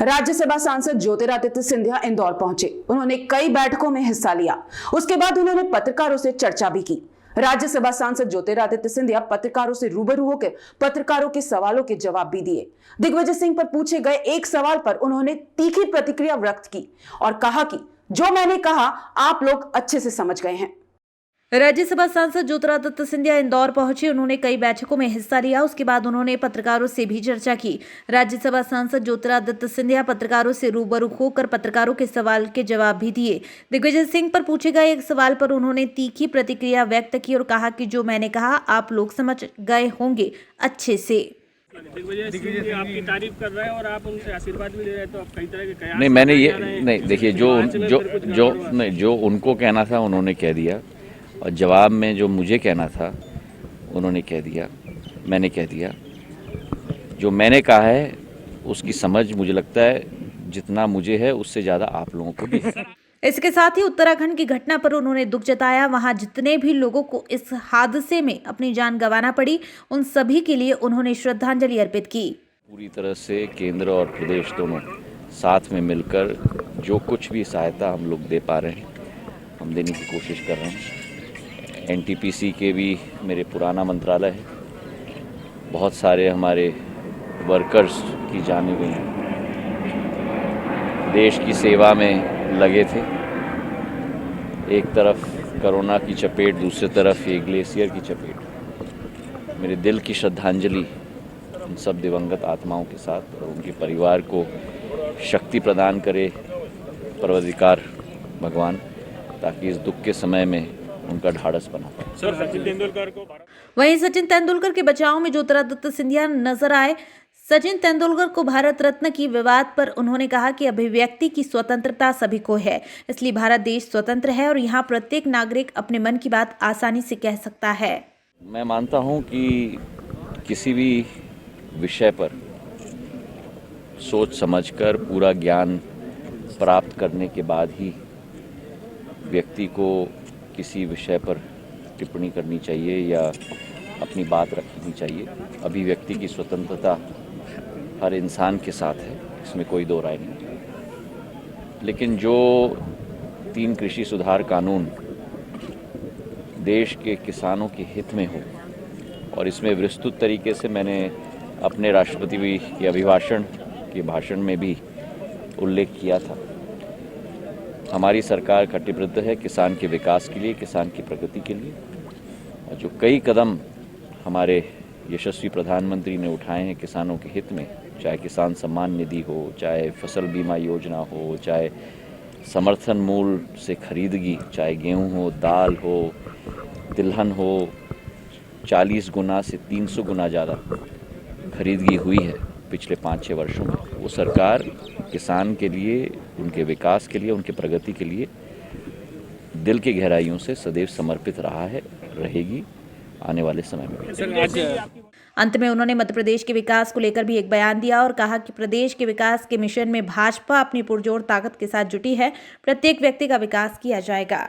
राज्यसभा सांसद ज्योतिरादित्य सिंधिया इंदौर पहुंचे। उन्होंने कई बैठकों में हिस्सा लिया। उसके बाद उन्होंने पत्रकारों से चर्चा भी की। राज्यसभा सांसद ज्योतिरादित्य सिंधिया पत्रकारों से रूबरू होकर पत्रकारों के सवालों के जवाब भी दिए। दिग्विजय सिंह पर पूछे गए एक सवाल पर उन्होंने तीखी प्रतिक्रिया व्यक्त की और कहा कि जो मैंने कहा आप लोग अच्छे से समझ गए हैं। राज्यसभा सांसद ज्योतिरादित्य सिंधिया इंदौर पहुंचे। उन्होंने कई बैठकों में हिस्सा लिया। उसके बाद उन्होंने पत्रकारों से भी चर्चा की। राज्यसभा सांसद ज्योतिरादित्य सिंधिया पत्रकारों से रूबरू होकर पत्रकारों के सवाल के जवाब भी दिए। दिग्विजय सिंह पर पूछे गए एक सवाल पर उन्होंने तीखी प्रतिक्रिया व्यक्त की और कहा कि जो मैंने कहा आप लोग समझ गए होंगे अच्छे से। दिग्विजय सिंह आपकी तारीफ कर रहे हैं और आप उनसे आशीर्वाद भी ले रहे हैं, तो आप कई तरह के कयास नहीं, मैंने ये नहीं, देखिए जो उनको कहना था उन्होंने कह दिया और जवाब में जो मुझे कहना था उन्होंने कह दिया, मैंने कह दिया। जो मैंने कहा है उसकी समझ मुझे लगता है जितना मुझे है उससे ज़्यादा आप लोगों को भी है। इसके साथ ही उत्तराखंड की घटना पर उन्होंने दुख जताया। वहां जितने भी लोगों को इस हादसे में अपनी जान गंवाना पड़ी उन सभी के लिए उन्होंने श्रद्धांजलि अर्पित की। पूरी तरह से केंद्र और प्रदेश दोनों साथ में मिलकर जो कुछ भी सहायता हम लोग दे पा रहे हैं हम देने की कोशिश कर रहे हैं। एनटीपीसी के भी मेरे पुराना मंत्रालय है, बहुत सारे हमारे वर्कर्स की जानें गई हैं, देश की सेवा में लगे थे। एक तरफ कोरोना की चपेट, दूसरी तरफ ये ग्लेशियर की चपेट। मेरे दिल की श्रद्धांजलि उन सब दिवंगत आत्माओं के साथ और उनके परिवार को शक्ति प्रदान करे परवरदिगार भगवान, ताकि इस दुख के समय में उनका ढाढ़स बना पाए। सर, सचिन तेंदुलकर को वहीं सचिन तेंदुलकर के बचाव में ज्योतिरादित्य सिंधिया नजर आए। सचिन तेंदुलकर को भारत रत्न की विवाद पर उन्होंने कहा कि अभिव्यक्ति की स्वतंत्रता सभी को है, इसलिए भारत देश स्वतंत्र है और यहाँ प्रत्येक नागरिक अपने मन की बात आसानी से कह सकता है। मैं मानता हूँ कि किसी भी विषय पर सोच समझकर पूरा ज्ञान प्राप्त करने के बाद ही व्यक्ति को किसी विषय पर टिप्पणी करनी चाहिए या अपनी बात रखनी चाहिए। अभिव्यक्ति की स्वतंत्रता हर इंसान के साथ है, इसमें कोई दो राय नहीं। लेकिन जो 3 कृषि सुधार कानून देश के किसानों के हित में हो और इसमें विस्तृत तरीके से मैंने अपने राष्ट्रपति के अभिभाषण के भाषण में भी उल्लेख किया था। हमारी सरकार कटिबद्ध है किसान के विकास के लिए, किसान की प्रगति के लिए, और जो कई कदम हमारे यशस्वी प्रधानमंत्री ने उठाए हैं किसानों के हित में, चाहे किसान सम्मान निधि हो, चाहे फसल बीमा योजना हो, चाहे समर्थन मूल्य से खरीदगी, चाहे गेहूं हो, दाल हो, तिलहन हो, 40 गुना से 300 गुना ज़्यादा खरीदगी हुई है पिछले 5-6 वर्षों में। वो सरकार किसान के लिए, उनके विकास के लिए, उनके प्रगति के लिए दिल की गहराइयों से सदैव समर्पित रहा है, रहेगी आने वाले समय में। अंत में उन्होंने मध्य प्रदेश के विकास को लेकर भी एक बयान दिया और कहा कि प्रदेश के विकास के मिशन में भाजपा अपनी पुरजोर ताकत के साथ जुटी है। प्रत्येक व्यक्ति का विकास किया जाएगा।